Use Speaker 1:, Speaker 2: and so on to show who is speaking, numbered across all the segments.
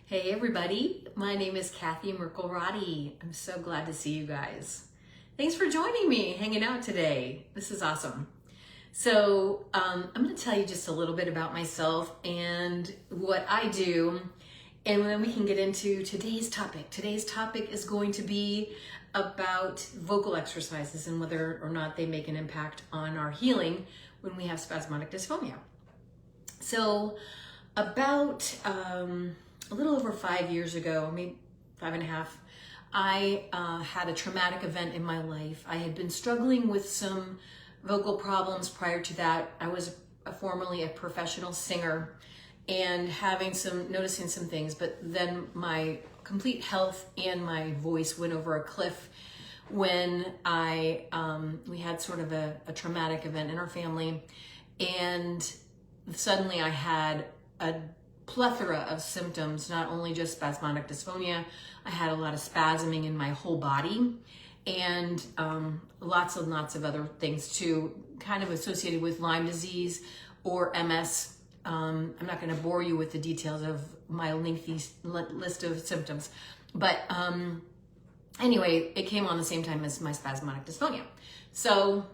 Speaker 1: Hey everybody, my name is Kathy Merkel-Roddy. I'm so glad to see you guys. Thanks for joining me, hanging out today. This is awesome. So I'm going to tell you just a little bit about myself and what I do, and then we can get into today's topic. Today's topic is going to be about vocal exercises and whether or not they make an impact on our healing when we have spasmodic dysphonia. So about a little over 5 years ago, maybe 5.5, I had a traumatic event in my life. I had been struggling with some vocal problems prior to that. I was formerly a professional singer and noticing some things, but then my complete health and my voice went over a cliff when we had sort of a traumatic event in our family, and suddenly I had a plethora of symptoms, not only just spasmodic dysphonia. I had a lot of spasming in my whole body, and lots of other things too, kind of associated with Lyme disease or MS. I'm not going to bore you with the details of my lengthy list of symptoms, but anyway, it came on the same time as my spasmodic dysphonia. So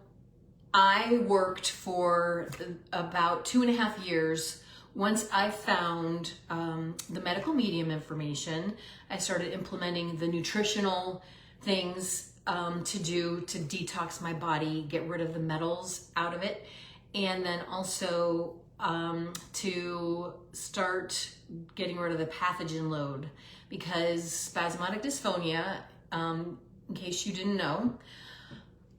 Speaker 1: I worked for about 2.5 years. Once I found the medical medium information, I started implementing the nutritional things to detox my body, get rid of the metals out of it, and then also to start getting rid of the pathogen load, because spasmodic dysphonia, in case you didn't know,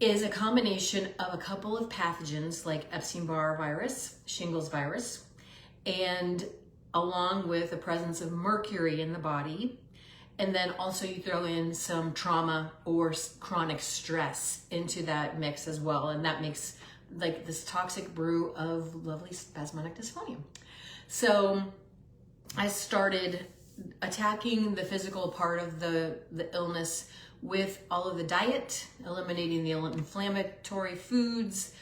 Speaker 1: is a combination of a couple of pathogens like Epstein-Barr virus, shingles virus, and along with the presence of mercury in the body. And then also you throw in some trauma or chronic stress into that mix as well. And that makes like this toxic brew of lovely spasmodic dysphonia. So I started attacking the physical part of the illness with all of the diet, eliminating the inflammatory foods.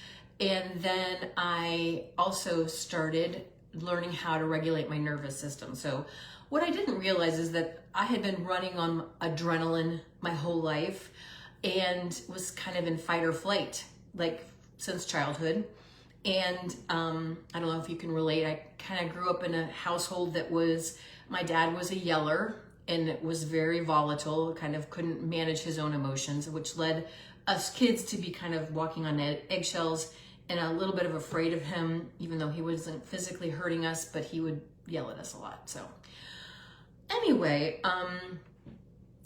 Speaker 1: And then I also started learning how to regulate my nervous system. So what I didn't realize is that I had been running on adrenaline my whole life and was kind of in fight or flight, like since childhood. And I don't know if you can relate. I kind of grew up in a household my dad was a yeller, and it was very volatile, kind of couldn't manage his own emotions, which led us kids to be kind of walking on eggshells and a little bit of afraid of him, even though he wasn't physically hurting us, but he would yell at us a lot. So anyway,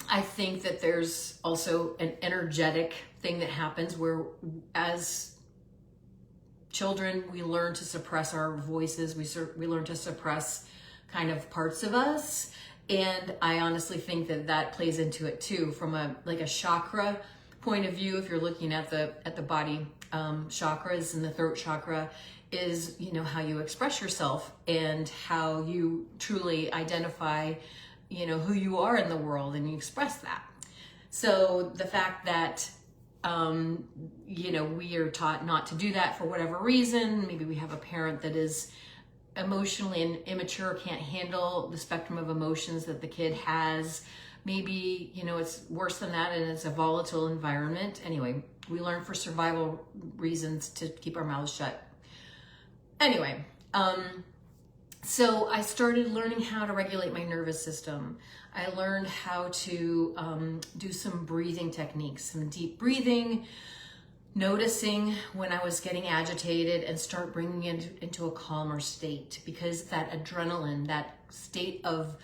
Speaker 1: I think that there's also an energetic thing that happens where as children, we learn to suppress our voices. We learn to suppress kind of parts of us. And I honestly think that that plays into it too, from a chakra point of view. If you're looking at the body chakras, and the throat chakra is, how you express yourself and how you truly identify, who you are in the world, and you express that. So the fact that, we are taught not to do that for whatever reason, maybe we have a parent that is emotionally and immature, can't handle the spectrum of emotions that the kid has. Maybe, it's worse than that and it's a volatile environment. Anyway, we learn for survival reasons to keep our mouths shut. Anyway, so I started learning how to regulate my nervous system. I learned how to do some breathing techniques, some deep breathing, noticing when I was getting agitated, and start bringing it into a calmer state, because that adrenaline, that state of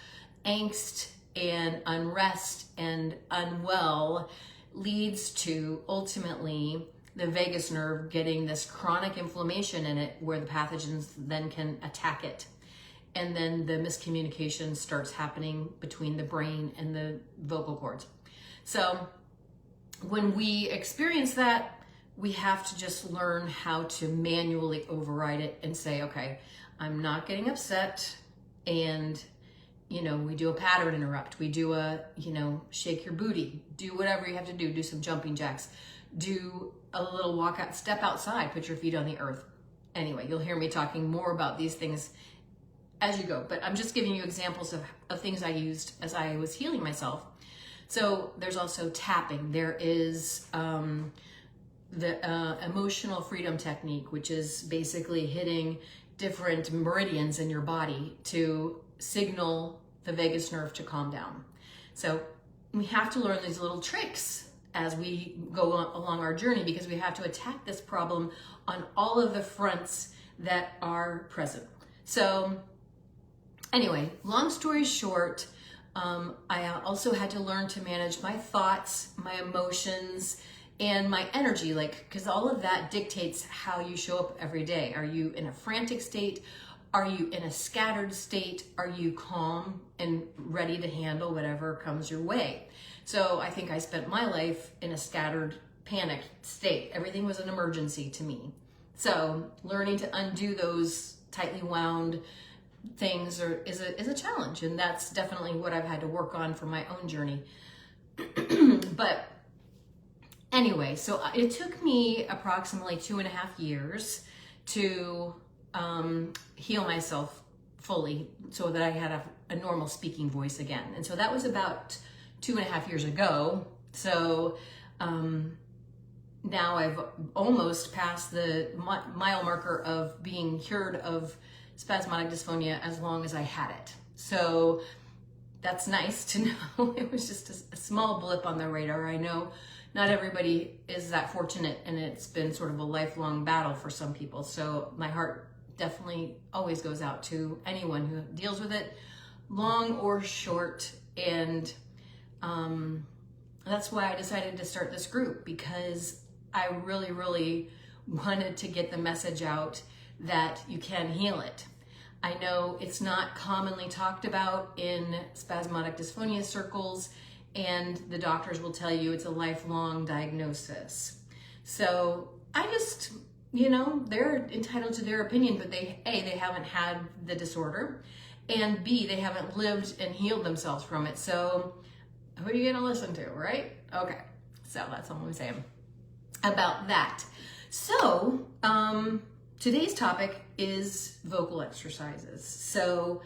Speaker 1: angst and unrest and unwell, leads to ultimately the vagus nerve getting this chronic inflammation in it, where the pathogens then can attack it. And then the miscommunication starts happening between the brain and the vocal cords. So when we experience that, we have to just learn how to manually override it and say, okay, I'm not getting upset. And, we do a pattern interrupt. We do a, shake your booty, do whatever you have to do some jumping jacks, do a little walk out, step outside, put your feet on the earth. Anyway, you'll hear me talking more about these things as you go, but I'm just giving you examples of things I used as I was healing myself. So there's also tapping. There is the emotional freedom technique, which is basically hitting different meridians in your body to signal the vagus nerve to calm down. So we have to learn these little tricks as we go along our journey, because we have to attack this problem on all of the fronts that are present. So anyway, long story short, I also had to learn to manage my thoughts, my emotions, and my energy, because all of that dictates how you show up every day. Are you in a frantic state? Are you in a scattered state? Are you calm and ready to handle whatever comes your way? So I think I spent my life in a scattered, panicked state. Everything was an emergency to me. So learning to undo those tightly wound things is a challenge, and that's definitely what I've had to work on for my own journey. But anyway, so it took me approximately 2.5 years to heal myself fully so that I had a normal speaking voice again. And so that was about 2.5 years ago. So now I've almost passed the mile marker of being cured of spasmodic dysphonia as long as I had it. So that's nice to know. It was just a small blip on the radar. I know not everybody is that fortunate, and it's been sort of a lifelong battle for some people. So my heart definitely always goes out to anyone who deals with it, long or short. And that's why I decided to start this group, because I really, really wanted to get the message out that you can heal it. I know it's not commonly talked about in spasmodic dysphonia circles, and the doctors will tell you it's a lifelong diagnosis. So I just, they're entitled to their opinion, but they haven't had the disorder, and B, they haven't lived and healed themselves from it. So who are you gonna listen to, right? Okay, so that's all I'm saying about that. So today's topic is vocal exercises. So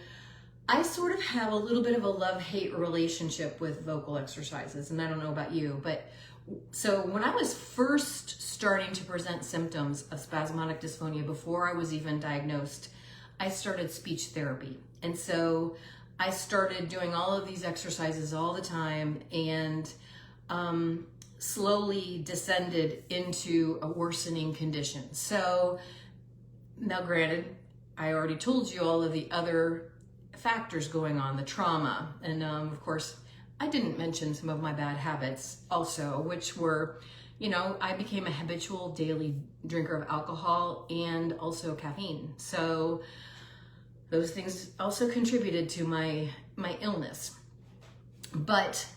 Speaker 1: I sort of have a little bit of a love-hate relationship with vocal exercises, and I don't know about you, but so when I was first starting to present symptoms of spasmodic dysphonia before I was even diagnosed, I started speech therapy. And so I started doing all of these exercises all the time, and slowly descended into a worsening condition. So now granted, I already told you all of the other factors going on, the trauma, and of course, I didn't mention some of my bad habits also, which were, I became a habitual daily drinker of alcohol and also caffeine. So those things also contributed to my illness. But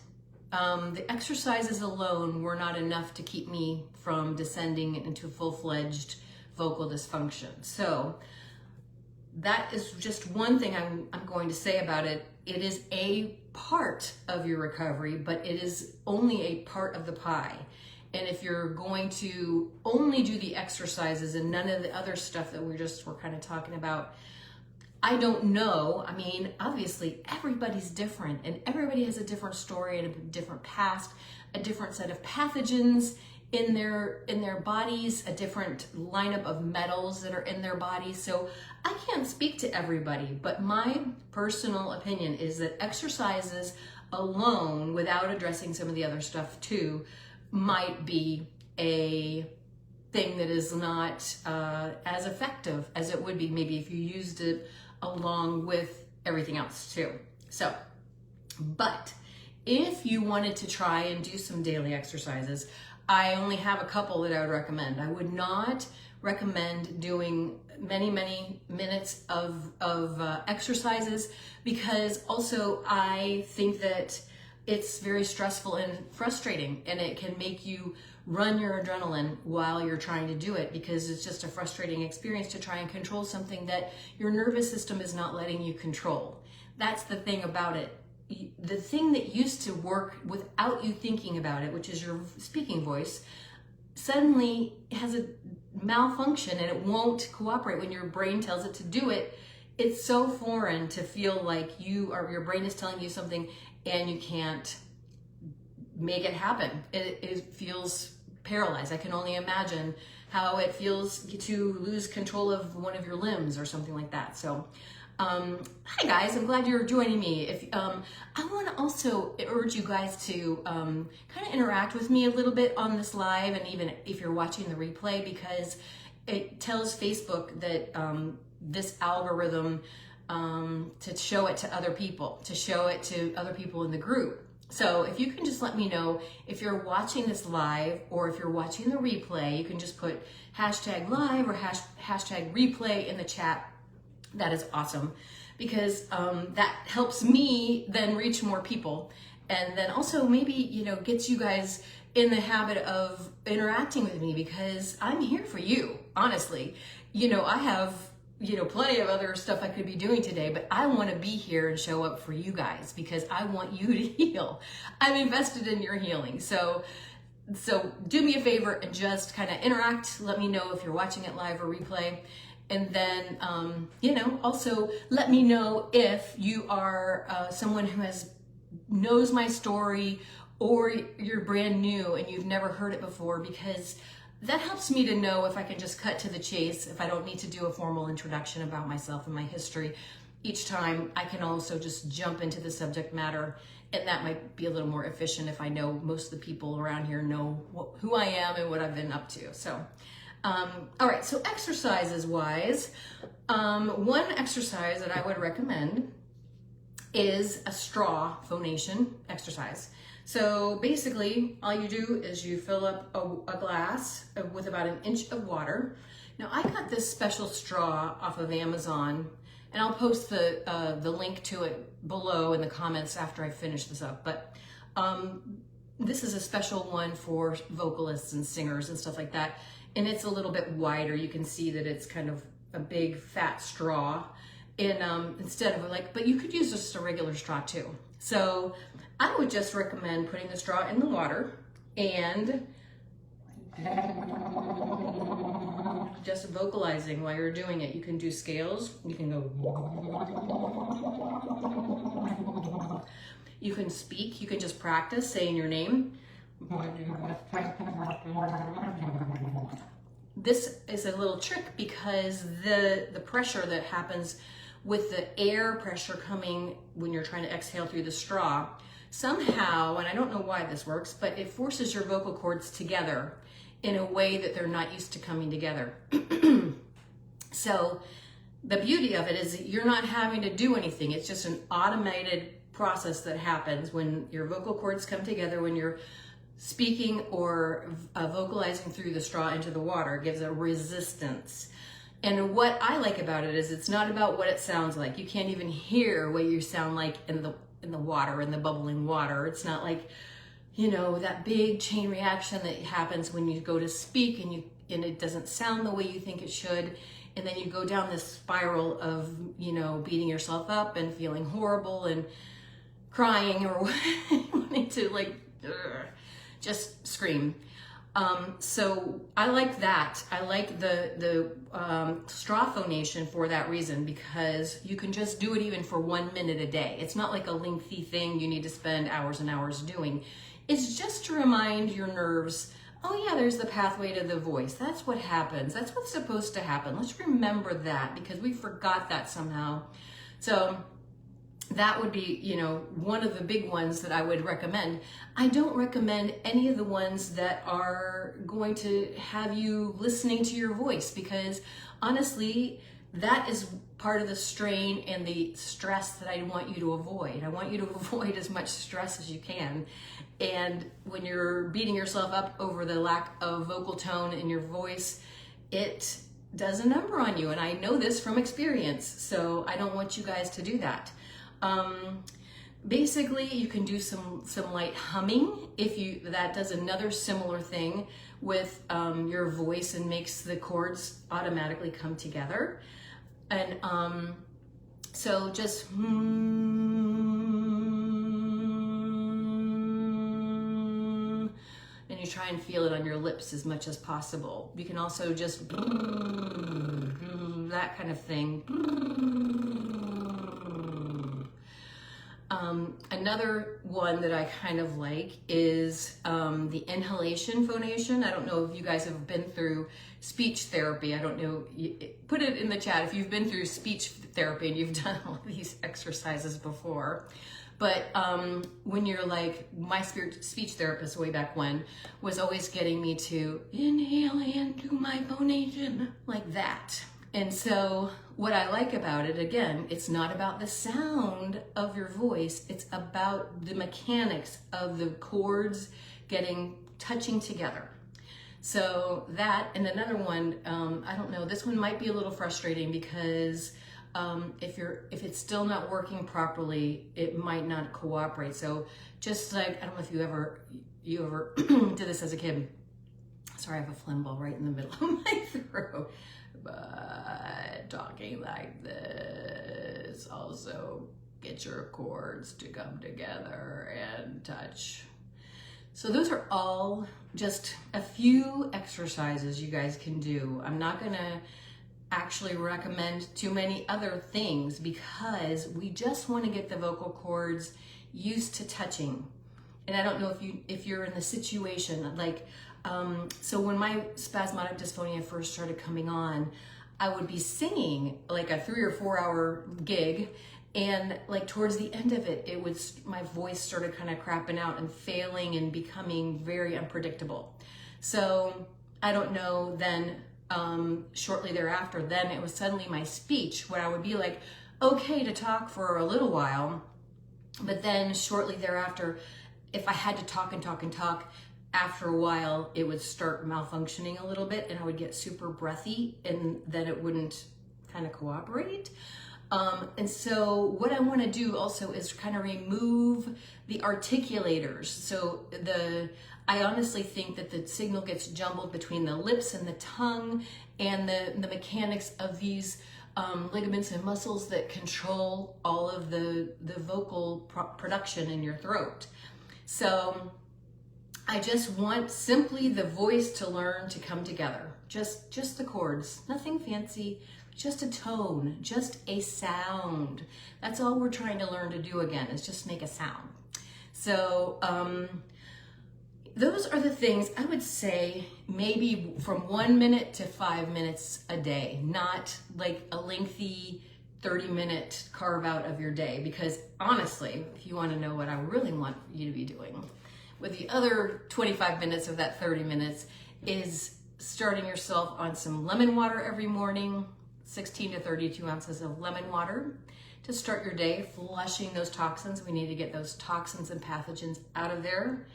Speaker 1: the exercises alone were not enough to keep me from descending into full-fledged vocal dysfunction. So that is just one thing I'm going to say about it. It is a part of your recovery, but it is only a part of the pie. And if you're going to only do the exercises and none of the other stuff that we're kind of talking about, I don't know. I mean, obviously everybody's different, and everybody has a different story and a different past, a different set of pathogens in their bodies, a different lineup of metals that are in their bodies. So I can't speak to everybody, but my personal opinion is that exercises alone, without addressing some of the other stuff too, might be a thing that is not as effective as it would be maybe if you used it along with everything else too. So, but if you wanted to try and do some daily exercises, I only have a couple that I would recommend. I would not recommend doing many minutes of exercises, because also I think that it's very stressful and frustrating, and it can make you run your adrenaline while you're trying to do it, because it's just a frustrating experience to try and control something that your nervous system is not letting you control. That's the thing about it. The thing that used to work without you thinking about it, which is your speaking voice, suddenly has a malfunction and it won't cooperate when your brain tells it to do it. it's so foreign to feel like your brain is telling you something and you can't make it happen. It feels paralyzed. I can only imagine how it feels to lose control of one of your limbs or something like that. So, hi guys, I'm glad you're joining me. If I want to also urge you guys to kind of interact with me a little bit on this live, and even if you're watching the replay, because it tells Facebook that this algorithm to show it to other people, in the group. So if you can just let me know if you're watching this live or if you're watching the replay, you can just put #live or hashtag replay in the chat. That is awesome, because that helps me then reach more people, and then also maybe, gets you guys in the habit of interacting with me, because I'm here for you, honestly. I have plenty of other stuff I could be doing today, but I want to be here and show up for you guys because I want you to heal. I'm invested in your healing. So do me a favor and just kind of interact. Let me know if you're watching it live or replay. And then, also let me know if you are someone who knows my story, or you're brand new and you've never heard it before, because that helps me to know if I can just cut to the chase, if I don't need to do a formal introduction about myself and my history. Each time I can also just jump into the subject matter, and that might be a little more efficient if I know most of the people around here know who I am and what I've been up to. So, all right, so exercises wise, one exercise that I would recommend is a straw phonation exercise. So basically, all you do is you fill up a glass with about 1 inch of water. Now, I got this special straw off of Amazon, and I'll post the link to it below in the comments after I finish this up. But this is a special one for vocalists and singers and stuff like that, and it's a little bit wider. You can see that it's kind of a big fat straw, and instead of but you could use just a regular straw too. So I would just recommend putting the straw in the water and just vocalizing while you're doing it. You can do scales. You can go. You can speak. You can just practice saying your name. This is a little trick because the pressure that happens with the air pressure coming when you're trying to exhale through the straw, somehow, and I don't know why this works, but it forces your vocal cords together in a way that they're not used to coming together. So the beauty of it is that you're not having to do anything. It's just an automated process that happens when your vocal cords come together, when you're speaking or vocalizing through the straw into the water. It gives a resistance. And what I like about it is it's not about what it sounds like. You can't even hear what you sound like in the water, in the bubbling water. It's not like, that big chain reaction that happens when you go to speak and it doesn't sound the way you think it should. And then you go down this spiral of, beating yourself up and feeling horrible and crying or wanting to just scream. So I like that. I like the straw phonation for that reason, because you can just do it even for 1 minute a day. It's not like a lengthy thing you need to spend hours and hours doing. It's just to remind your nerves, oh yeah, there's the pathway to the voice. That's what happens. That's what's supposed to happen. Let's remember that, because we forgot that somehow. So that would be, one of the big ones that I would recommend. I don't recommend any of the ones that are going to have you listening to your voice, because honestly, that is part of the strain and the stress that I want you to avoid. I want you to avoid as much stress as you can. And when you're beating yourself up over the lack of vocal tone in your voice, it does a number on you. And I know this from experience, so I don't want you guys to do that. Basically, you can do some light humming that does another similar thing with your voice and makes the chords automatically come together. And so just and you try and feel it on your lips as much as possible. You can also just that kind of thing. Another one that I kind of like is the inhalation phonation. I don't know if you guys have been through speech therapy. I don't know, put it in the chat if you've been through speech therapy and you've done all these exercises before. But when you're like, my speech therapist way back when was always getting me to inhale and do my phonation like that. And so what I like about it, again, it's not about the sound of your voice, it's about the mechanics of the chords touching together. So that, and another one, I don't know, this one might be a little frustrating because if it's still not working properly, it might not cooperate. So just like, I don't know if you ever did this as a kid. Sorry, I have a phlegm ball right in the middle of my throat. But talking like this, also get your chords to come together and touch. So those are all just a few exercises you guys can do. I'm not gonna actually recommend too many other things because we just want to get the vocal cords used to touching. And I don't know if you're in the situation like, so when my spasmodic dysphonia first started coming on, I would be singing like a 3 or 4 hour gig, and like towards the end of it, my voice started kind of crapping out and failing and becoming very unpredictable. So I don't know, then shortly thereafter, then it was suddenly my speech where I would be like, okay to talk for a little while, but then shortly thereafter, if I had to talk and talk and talk, after a while, it would start malfunctioning a little bit and I would get super breathy and then it wouldn't kind of cooperate. And so what I want to do also is kind of remove the articulators. So I honestly think that the signal gets jumbled between the lips and the tongue and the mechanics of these ligaments and muscles that control all of the vocal production in your throat. So I just want simply the voice to learn to come together. Just the chords, nothing fancy, just a tone, just a sound. That's all we're trying to learn to do again, is just make a sound. So those are the things I would say, maybe from 1 minute to 5 minutes a day, not like a lengthy 30-minute carve out of your day, because honestly, if you want to know what I really want you to be doing with the other 25 minutes of that 30 minutes is starting yourself on some lemon water every morning, 16 to 32 ounces of lemon water to start your day, flushing those toxins. We need to get those toxins and pathogens out of there.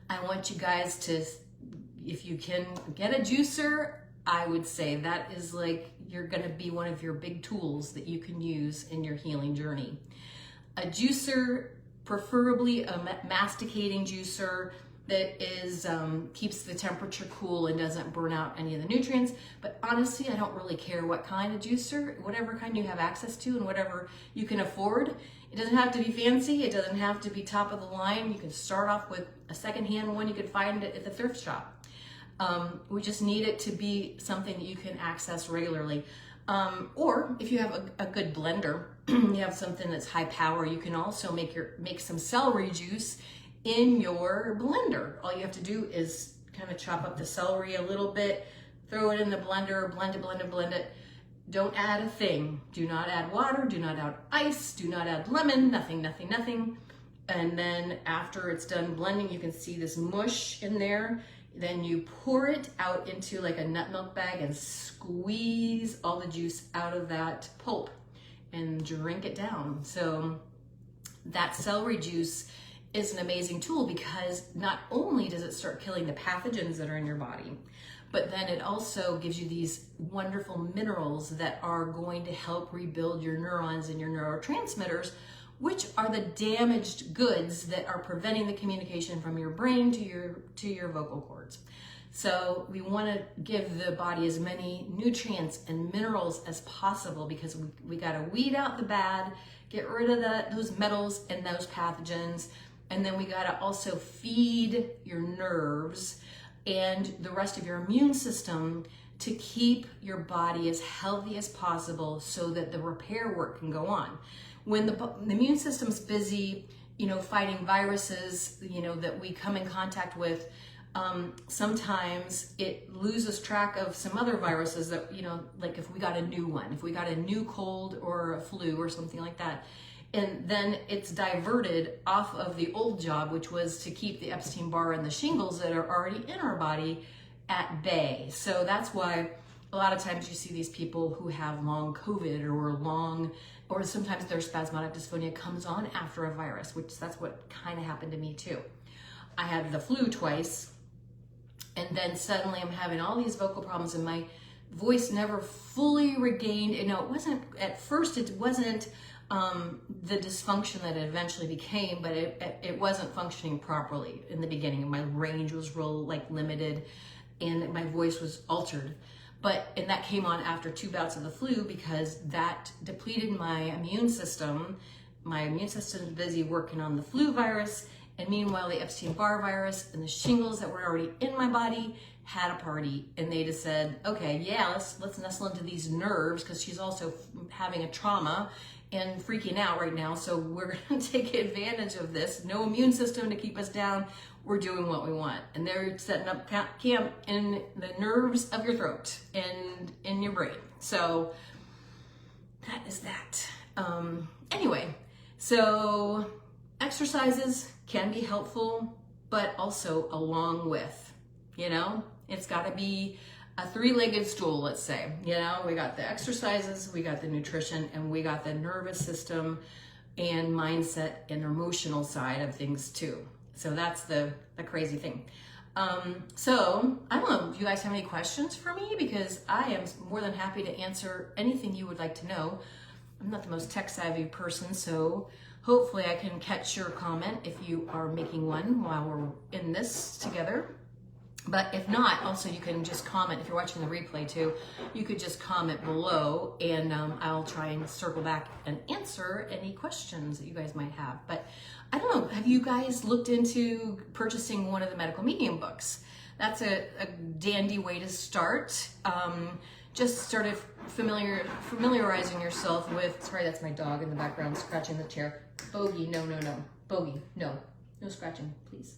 Speaker 1: I want you guys to, if you can get a juicer, I would say that is like, you're gonna be one of your big tools that you can use in your healing journey. A juicer, preferably a masticating juicer that is keeps the temperature cool and doesn't burn out any of the nutrients. But honestly, I don't really care what kind of juicer, whatever kind you have access to and whatever you can afford. It doesn't have to be fancy. It doesn't have to be top of the line. You can start off with a secondhand one you could find at the thrift shop. We just need it to be something that you can access regularly. Or if you have a good blender, you have something that's high power, you can also make some celery juice in your blender. All you have to do is kind of chop up the celery a little bit, throw it in the blender, blend it. Don't add a thing. Do not add water, do not add ice, do not add lemon, nothing. And then after it's done blending, you can see this mush in there. Then you pour it out into like a nut milk bag and squeeze all the juice out of that pulp and drink it down. So that celery juice is an amazing tool because not only does it start killing the pathogens that are in your body, but then it also gives you these wonderful minerals that are going to help rebuild your neurons and your neurotransmitters, which are the damaged goods that are preventing the communication from your brain to your vocal cords. So we want to give the body as many nutrients and minerals as possible because we got to weed out the bad, get rid of those metals and those pathogens, and then we got to also feed your nerves and the rest of your immune system to keep your body as healthy as possible so that the repair work can go on. when the immune system's busy, fighting viruses, that we come in contact with, sometimes it loses track of some other viruses that, like if we got a new one, if we got a new cold or a flu or something like that, and then it's diverted off of the old job, which was to keep the Epstein-Barr and the shingles that are already in our body at bay. So that's why a lot of times you see these people who have long COVID or sometimes their spasmodic dysphonia comes on after a virus, which that's what kind of happened to me too. I had the flu twice, and then suddenly I'm having all these vocal problems and my voice never fully regained. It wasn't, at first it wasn't the dysfunction that it eventually became, but it wasn't functioning properly in the beginning. My range was real limited and my voice was altered. And that came on after 2 bouts of the flu because that depleted my immune system. My immune system is busy working on the flu virus, and meanwhile the Epstein-Barr virus and the shingles that were already in my body had a party, and they just said, okay, yeah, let's nestle into these nerves, because she's also having a trauma and freaking out right now, so we're going to take advantage of this. No immune system to keep us down. We're doing what we want. And they're setting up camp in the nerves of your throat and in your brain. So that is that. Anyway, so exercises can be helpful, but also along with, it's got to be a 3-legged stool, let's say. We got the exercises, we got the nutrition, and we got the nervous system and mindset and emotional side of things too. So that's the crazy thing. So I don't know, do you guys have any questions for me? Because I am more than happy to answer anything you would like to know. I'm not the most tech savvy person, so hopefully I can catch your comment if you are making one while we're in this together. But if not, also you can just comment. If you're watching the replay too, you could just comment below, and I'll try and circle back and answer any questions that you guys might have. But I don't know, have you guys looked into purchasing one of the medical medium books? That's a dandy way to start. Just sort of familiarizing yourself with, sorry, that's my dog in the background scratching the chair. Bogey, no. Bogey, no scratching, please.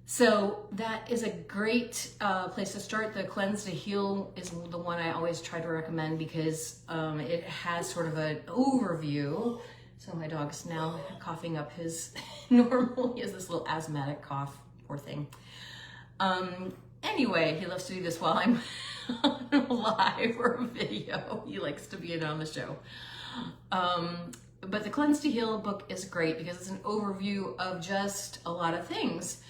Speaker 1: So that is a great place to start. The Cleanse to Heal is the one I always try to recommend because it has sort of an overview. So my dog's now coughing up his normal, he has this little asthmatic cough, poor thing. Anyway, he loves to do this while I'm on a live or a video. He likes to be in on the show. But the Cleanse to Heal book is great because it's an overview of just a lot of things.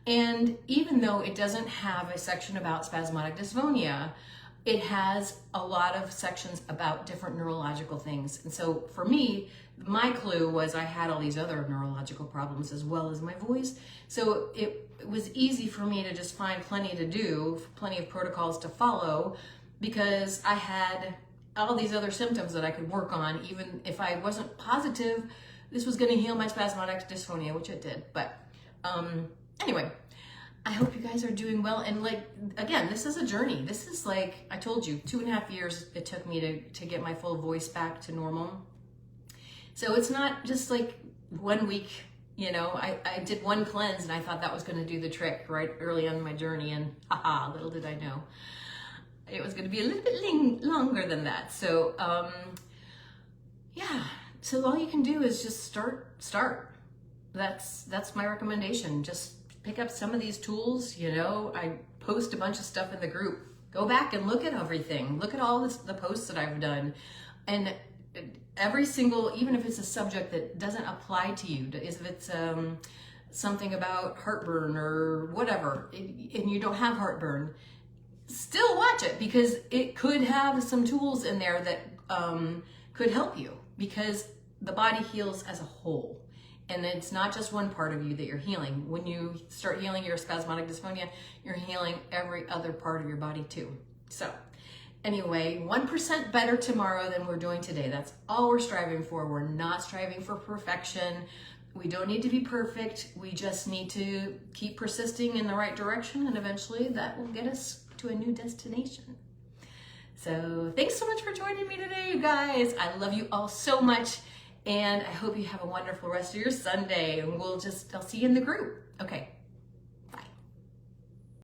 Speaker 1: And even though it doesn't have a section about spasmodic dysphonia, it has a lot of sections about different neurological things. And so for me, my clue was I had all these other neurological problems as well as my voice. So it was easy for me to just find plenty to do, plenty of protocols to follow, because I had all these other symptoms that I could work on, even if I wasn't positive this was going to heal my spasmodic dysphonia, which it did. But anyway, I hope you guys are doing well. And again, this is a journey. This is I told you, 2.5 years it took me to get my full voice back to normal. So it's not just 1 week, I did one cleanse and I thought that was going to do the trick right early on in my journey. And haha, little did I know it was going to be a little bit longer than that. So yeah, so all you can do is just start. That's my recommendation. Just pick up some of these tools. I post a bunch of stuff in the group. Go back and look at everything. Look at all the posts that I've done. And every single, even if it's a subject that doesn't apply to you, if it's something about heartburn or whatever, and you don't have heartburn, still watch it because it could have some tools in there that could help you, because the body heals as a whole. And it's not just one part of you that you're healing. When you start healing your spasmodic dysphonia, you're healing every other part of your body too. So anyway, 1% better tomorrow than we're doing today. That's all we're striving for. We're not striving for perfection. We don't need to be perfect. We just need to keep persisting in the right direction, and eventually that will get us to a new destination. So thanks so much for joining me today, you guys. I love you all so much, and I hope you have a wonderful rest of your Sunday, and I'll see you in the group. Okay.